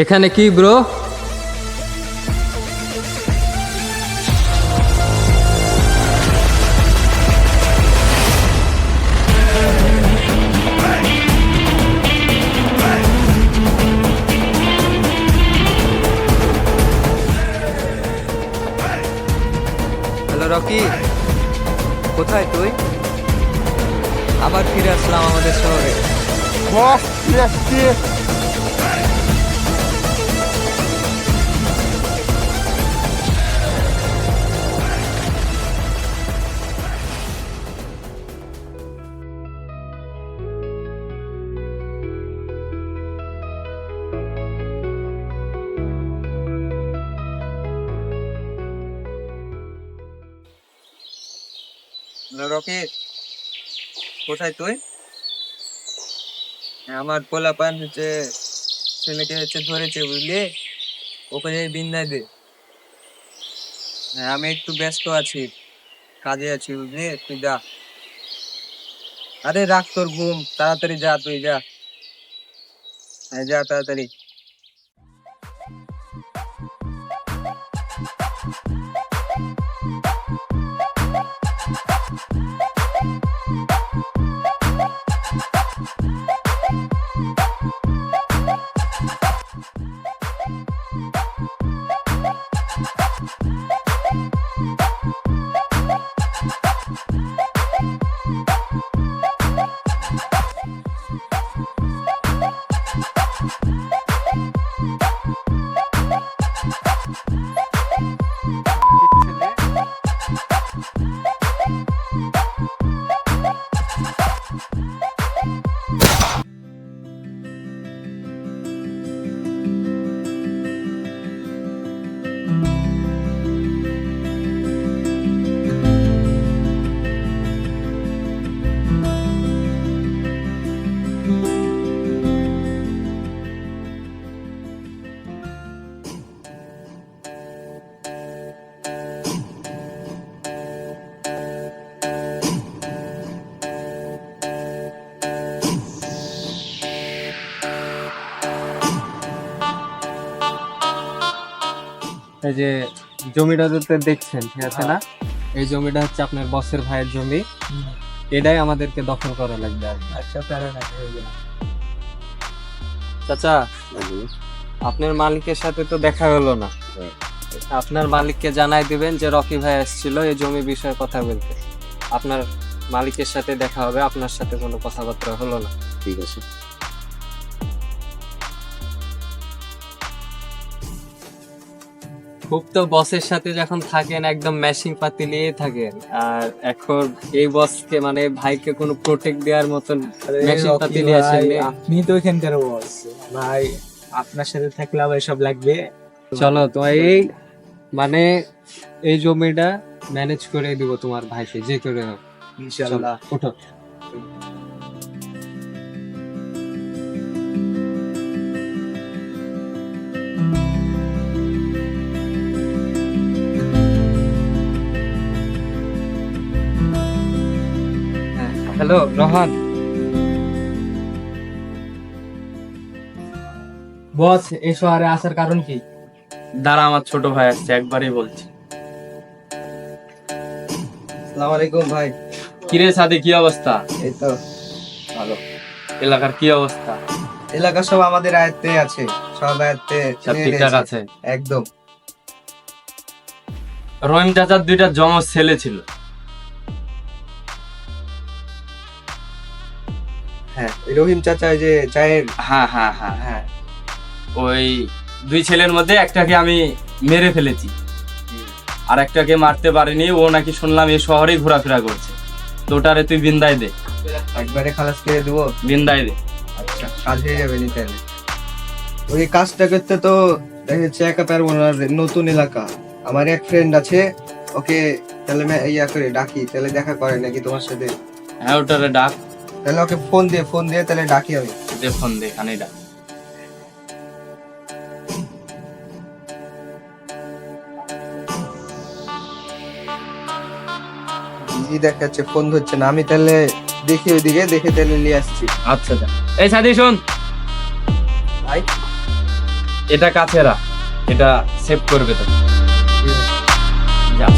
এখানে কি bro? Hello Rocky, কোথায় তুই? আবার ফিরে আসলাম আমাদের শহরে। বস আসছি। হ্যালো রকি, কোথায় তুই? আমার পোলাপান হচ্ছে ছেলেকে হচ্ছে ধরেছে বুঝলি, ওকে বিন্দায় দে। হ্যাঁ, আমি একটু ব্যস্ত আছি, কাজে আছি বুঝলি, তুই যা। আরে রাখ তোর ঘুম, তাড়াতাড়ি যা, তুই যা। হ্যাঁ যা তাড়াতাড়ি। এই যে জমিটা তো দেখছেন, ঠিক আছে না? এই জমিটা হচ্ছে আপনার বসের ভাইয়ের জমি। এটাই আমাদেরকে দখল করা লাগবে আর কি। আচ্ছা প্যারা না, হয়ে গেল। চাচা, আপনার মালিকের সাথে তো দেখা হলো না। আপনার মালিককে জানাই দিবেন যে রকি ভাই আসছিল এই জমি বিষয়ে কথা বলতে। আপনার মালিকের সাথে দেখা হবে, আপনার সাথে কোনো কথাবার্তা হলো না। ঠিক আছে। খুব তো বসের সাথে যখন থাকেন একদম ম্যাশিং পাতি নিয়ে থাকেন, আর এখন এই বসকে মানে ভাইকে কোনো প্রোটেক্ট দেওয়ার মতন ম্যাশিং পাতি নিয়ে আসেন। আপনি তো এখানকার বস ভাই, আপনার সাথে থাকলে আবার সব লাগবে। চলো তো, এই মানে এই জমিটা ম্যানেজ করে দিব তোমার ভাইকে, যে করে হোক। ইনশাআল্লাহ। ওঠো। হ্যালো রোহান। বস, এই শহরে আসার কারণ কি? দাঁড়া, আমার ছোট ভাই আসছে, একবারই বলছি। আসসালামু আলাইকুম ভাই। কিরে সাদি, কি অবস্থা? এই তো ভালো। এলাকার কি অবস্থা? এলাকা সব আমাদের আয়ত্তে আছে, সব আয়ত্তে সব নিয়ে ঠিকঠাক নিয়েছে। আছে? একদম। রহিম চাচার দুইটা জমজ ছেলে ছিল। হ্যাঁ, ওই রহিম চাচা, ওই যে চায়ের। হ্যাঁ হ্যাঁ হ্যাঁ, হ্যাঁ ওই দুই ছেলের মধ্যে একটাকে আমি মেরে ফেলেছি, আর একটাকে মারতে পারিনি। ও নাকি শুনলাম এই শহরেই ঘোরাফেরা করছে। তো ওটারে তুই বিন্দায় দে, একবারে খালাস করে দেবো। বিন্দায় দে। আচ্ছা, কাজ হয়ে যাবে নি তাহলে। ওই কাজটা করতে তো দেখা যাচ্ছে একা পারবো না, নতুন এলাকা। আমার এক ফ্রেন্ড আছে, ওকে তাহলে ইয়া করে ডাকি, তাহলে দেখা করে নাকি তোমার সাথে। হ্যাঁ, ওটারে ডাক, তাহলে ওকে ফোন দিয়ে তাহলে ডাকি আমি। দে ফোন দে, এখানেই ডাক। বিজি দেখাচ্ছে, ফোন ধরছে না। আমি তাহলে দেখি ওইদিকে, দেখে তাহলে নিয়ে আসছি। আচ্ছা যা। এই সাদি শোন, ভাই এটা কাছে রাখ, এটা সেভ করবে তো। যা।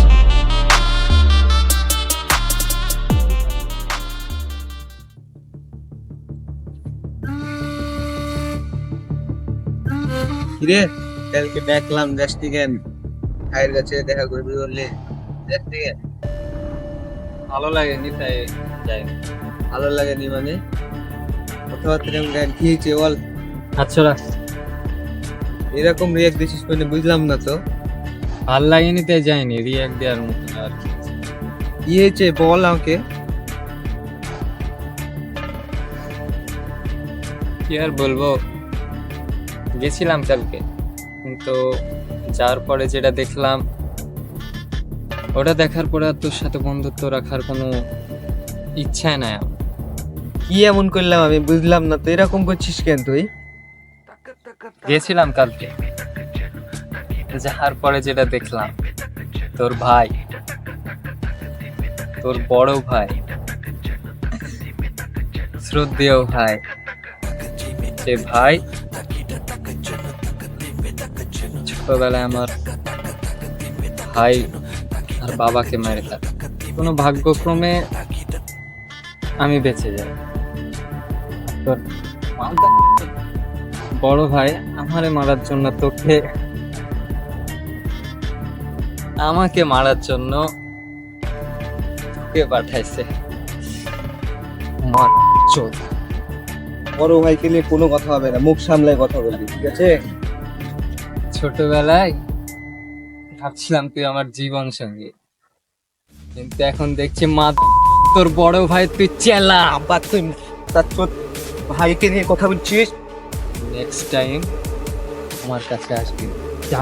কিরে কালকে দেখলাম দেশ থেকে ভাইয়ের কাছে দেখা করবি বললে দেশ থেকে ভালো লাগেনি তাই যাই। ভালো লাগেনি মানে কথাবার্তা কেমন কি হয়েছে বল। আচ্ছা রাখ। এরকম রিয়াক্ট দিছিস মানে বুঝলাম না তো। ভাল লাগেনি তাই যাইনি, রিয়াক্ট দেওয়ার মতো আর কি। কি হয়েছে বল আমাকে। কি আর বলবো, গেছিলাম কালকে, কিন্তু যাওয়ার পরে যেটা দেখলাম, ওটা দেখার পরে আর তোর সাথে বন্ধুত্ব রাখার কোনো ইচ্ছাই নাই আমার। কি এমন করলাম আমি বুঝলাম না তো, এরকম করছিস কেন তুই। গেছিলাম কালকে, যাওয়ার পরে যেটা দেখলাম, তোর ভাই, তোর বড় ভাই, শ্রদ্ধেয় ভাই, সে ভাই ছোটবেলায় আমার ভাই আর বাবাকে মেরে ফেলে। কোনো ভাগ্যক্রমে আমি বেঁচে যাই। তোর বড় ভাই আমারে মারার জন্য আমাকে মারার জন্য তোকে পাঠাইছে। চোদ। বড় ভাইকে নিয়ে কোনো কথা হবে না, মুখ সামলায় কথা বলবি, ঠিক আছে। ছোটবেলায় ভাবছিলাম তুই আমার জীবন সঙ্গী, কিন্তু এখন দেখছি মা তোর বড় ভাই, তুই চেলা। আবার তুই তার তোর ভাইকে নিয়ে কথা বলছিস। নেক্সট টাইম আমার কাছে আসবি, যা।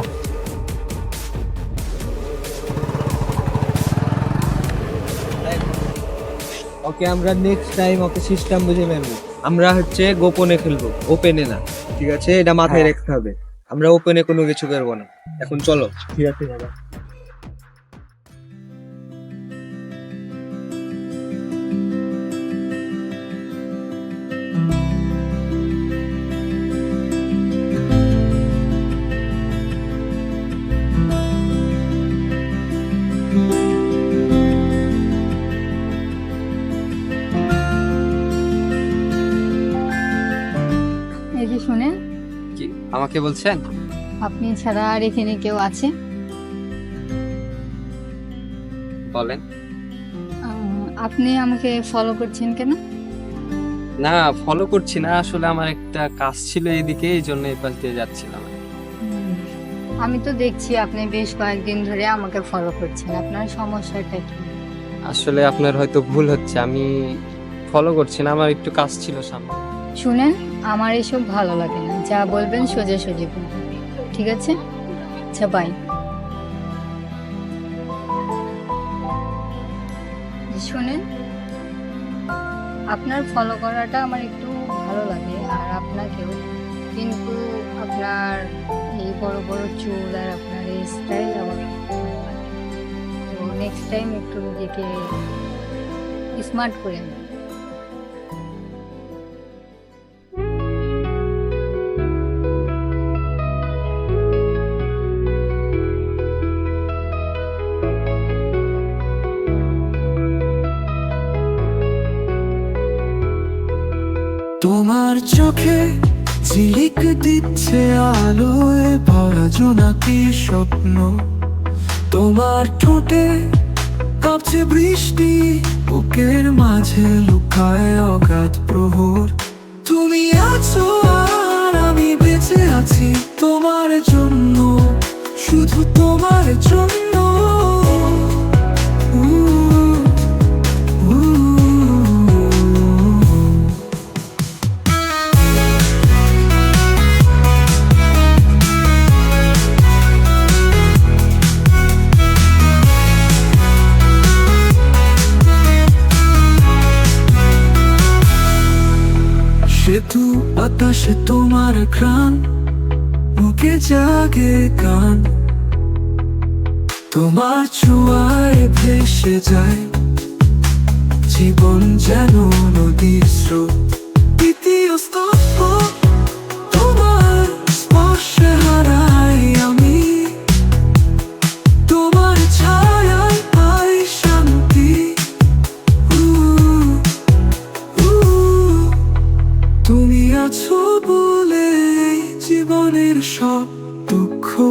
ওকে আমরা নেক্সট টাইম ওকে সিস্টেম বুঝে নেবো। আমরা হচ্ছে গোপনে খেলবো, ওপেনে না, ঠিক আছে। এটা মাথায় রাখতে হবে, আমরা ওপেনে কোনো কিছু করবো না। এখন চলো। ঠিক আছে দাদা। এই যে শুনেন, কি আমাকে বলছেন? আপনি ছাড়া আর এখানে কেউ আছে? বলেন। আপনি আমাকে ফলো করছেন কেন? না, ফলো করছি না, আসলে আমার একটা কাজ ছিল এইদিকে, এই জন্য এই পাশ দিয়ে যাচ্ছিলাম। আমি তো দেখছি আপনি বেশ কয়েকদিন ধরে আমাকে ফলো করছেন, আপনার সমস্যাটা কি? আসলে আপনার হয়তো ভুল হচ্ছে, আমি ফলো করছি না, আমার একটু কাজ ছিল সামনে। শুনেন, আমার এসব ভালো লাগে না, যা বলবেন সোজাসুজি বলবেন, ঠিক আছে? আচ্ছা বাই। শুনেন, আপনার ফলো করাটা আমার একটু ভালো লাগে, আর আপনাকেও, কিন্তু আপনার এই বড় বড় চুল আর আপনার এই স্টাইল আমার ভালো লাগে। তো নেক্সট টাইম একটু নিজেকে স্মার্ট করে নেন। তোমার চোখে ঝিলিক দিচ্ছে আলোয় ভরা জোনাকি স্বপ্ন, তোমার ঠোঁটে কাঁপছে বৃষ্টি, বুকের মাঝে লুকায় অগাধ প্রহর। তুমি আছো আর আমি বেঁচে আছি তোমার জন্য, শুধু তোমার জন্য। সেতু বাতাসে তোমার ঘ্রাণ, মুখে জাগে গান, তোমার ছোঁয়ায় ভেসে যায় জীবন যেন নদীর স্রোত। দ্বিতীয় স্তব্ধ তোমার স্পর্শে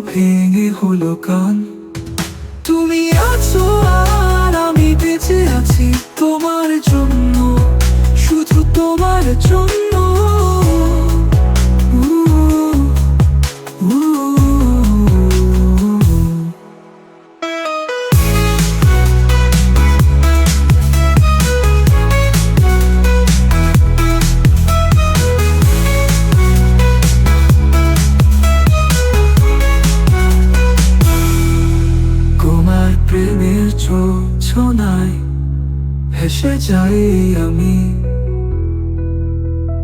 ভেঙে হলো গান। তুমি আছো আর আমি বেঁচে আছি তোমার জন্য, শুধু তোমার জন্য। উ, উ, উ। তোমার প্রেমের যোছনায় ভেসে যাই আমি,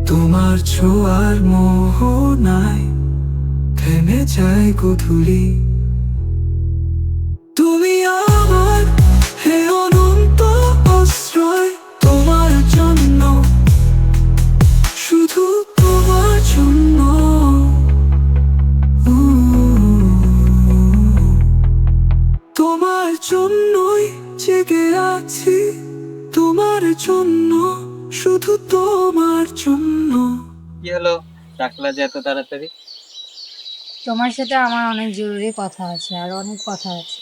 তোমার ছোঁয়ার মোহনায় থেমে যায় গোধূলি। তুমি আমার হে অনন্ত আশ্রয়, তোমার জন্য, শুধু তোমার জন্য। তোমার জন্যই জেগে আছি, তোমার জন্য, শুধু তোমার জন্য। কি হলো, ডাকলা যে এত তাড়াতাড়ি? তোমার সাথে আমার অনেক জরুরি কথা আছে, আর অনেক কথা আছে।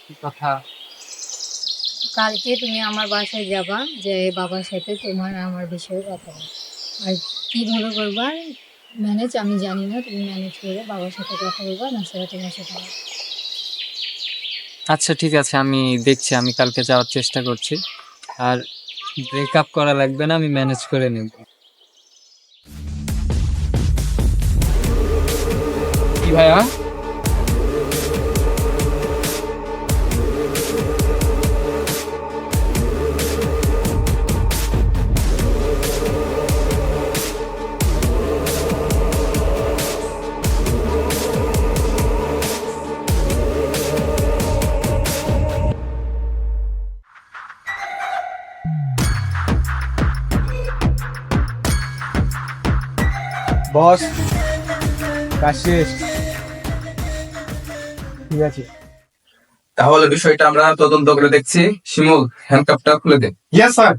কি কথা? কালকে তুমি আমার বাসায় যাবা, যে বাবার সাথে তোমার আমার বিষয়ে কথা বলবো। আর কীভাবে করবা ম্যানেজ আমি জানি না, তুমি ম্যানেজ করে বাবার সাথে কথা বলবা, না সেটা তোমার সাথে হবে। আচ্ছা ঠিক আছে, আমি দেখছি, আমি কালকে যাওয়ার চেষ্টা করছি। আর ব্রেকআপ করা লাগবে না, আমি ম্যানেজ করে নেব। কি ভাইয়া? বস, কাজ শেষ। ঠিক আছে। তাহলে বিষয়টা আমরা তদন্ত করে দেখছি। শিমুল, হ্যান্ডকাপটা খুলে দে। Yes sir.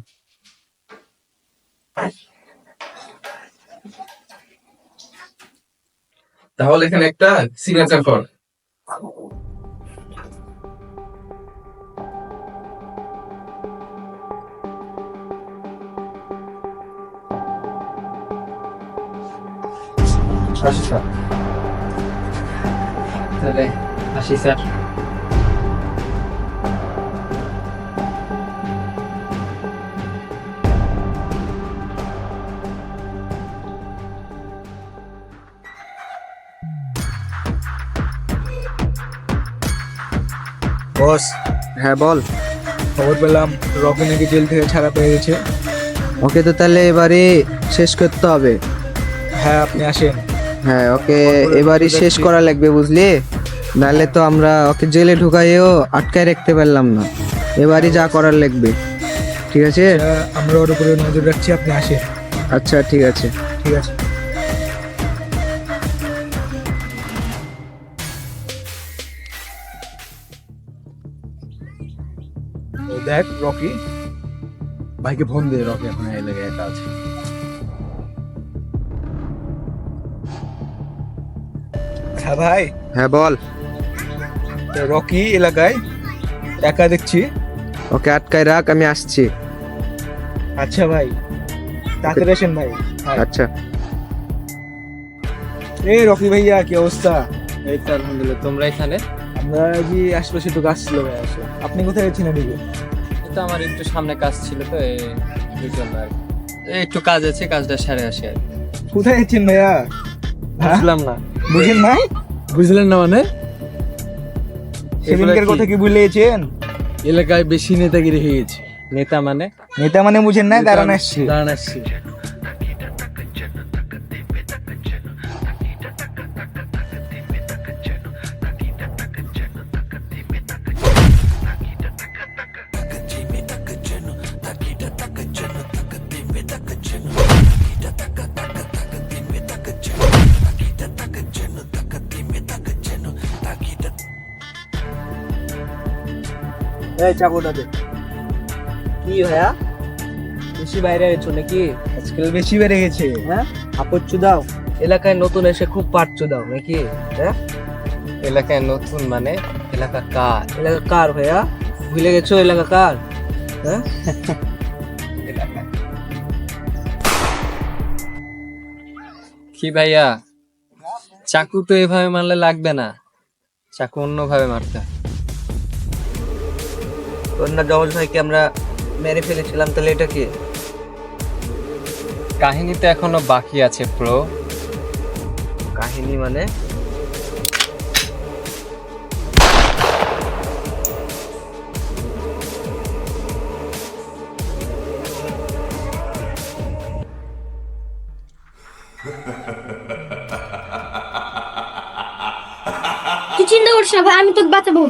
তাহলে এখানে একটা সিগনেচার কর। তাহলে আসি স্যার। বস, হ্যাঁ বল। খবর পেলাম রকি নাকি জেল থেকে ছাড়া পেয়ে গেছে। ওকে তো তাহলে এবারে শেষ করতে হবে। হ্যাঁ, আপনি আসেন। হ্যাঁ, ওকে এবারই শেষ করা লাগবে, বুঝলি? নাহলে তো আমরা ওকে জেলে ঢুকাইও আটকায় রাখতে পারলাম না। এবারই যা করার লাগবে, ঠিক আছে? আমরা ওর উপরে নজর রাখছি, আপনি আসেন। আচ্ছা ঠিক আছে। ঠিক আছে। দেখ রকি ভাইকে ফোন দে, রকি এখন এই লেগে একা আছে। হ্যাঁ ভাই। হ্যাঁ বল। রকি এলাকায় একা দেখছি। ওকে আটকায় রাখ, আমি আসছি। আচ্ছা ভাই, তাড়াতাড়ি আসেন ভাই। আচ্ছা। এই রকি ভাইয়া, কি অবস্থা? এই তো আলহামদুলিল্লাহ, তোমরা এখানে? আমরা যে আশেপাশে একটু কাজ ছিল ভাই। আসো, আপনি কোথায় গেছেন এদিকে? তো আমার একটু সামনে কাজ ছিল, তো এই জন্য আর কি। এই একটু কাজ আছে, কাজটা সারে আসি আর কি। কোথায় গেছেন ভাইয়া? বুঝলাম না। বুঝেন নাই? বুঝলেন না মানে? সেদিনকার কথা কি ভুলে গেছেন? এলাকায় বেশি নেতাগিরি হয়ে গেছে। নেতা মানে? নেতা মানে বুঝেন নাই? দাঁড়ান আসছি। দাঁড়ান আসছি। এই চাকুটা দে। কি ভাইয়া, বেশি বাইরে গেছো নাকি? আজকাল বেশি বেড়ে গেছে। হ্যাঁ, আপচ্ছু দাও। এলাকায় নতুন এসে খুব পাচ্ছু দাও নাকি? হ্যাঁ, এলাকায় নতুন মানে এলাকা কার? এলাকা কার ভাইয়া? ভুলে গেছো এলাকা কার? হ্যাঁ? কি ভাইয়া, চাকু তো এভাবে মারলে লাগবে না, চাকু অন্যভাবে মারতে হয়। তোর না জমজ ভাইকে আমরা মেরে ফেলেছিলাম, তাহলে এটা কি? কাহিনী তো এখনো বাকি আছে ব্রো। কাহিনী মানে? তুই চিন্তা করিস না ভাই, আমি তোকে বাঁচাবো।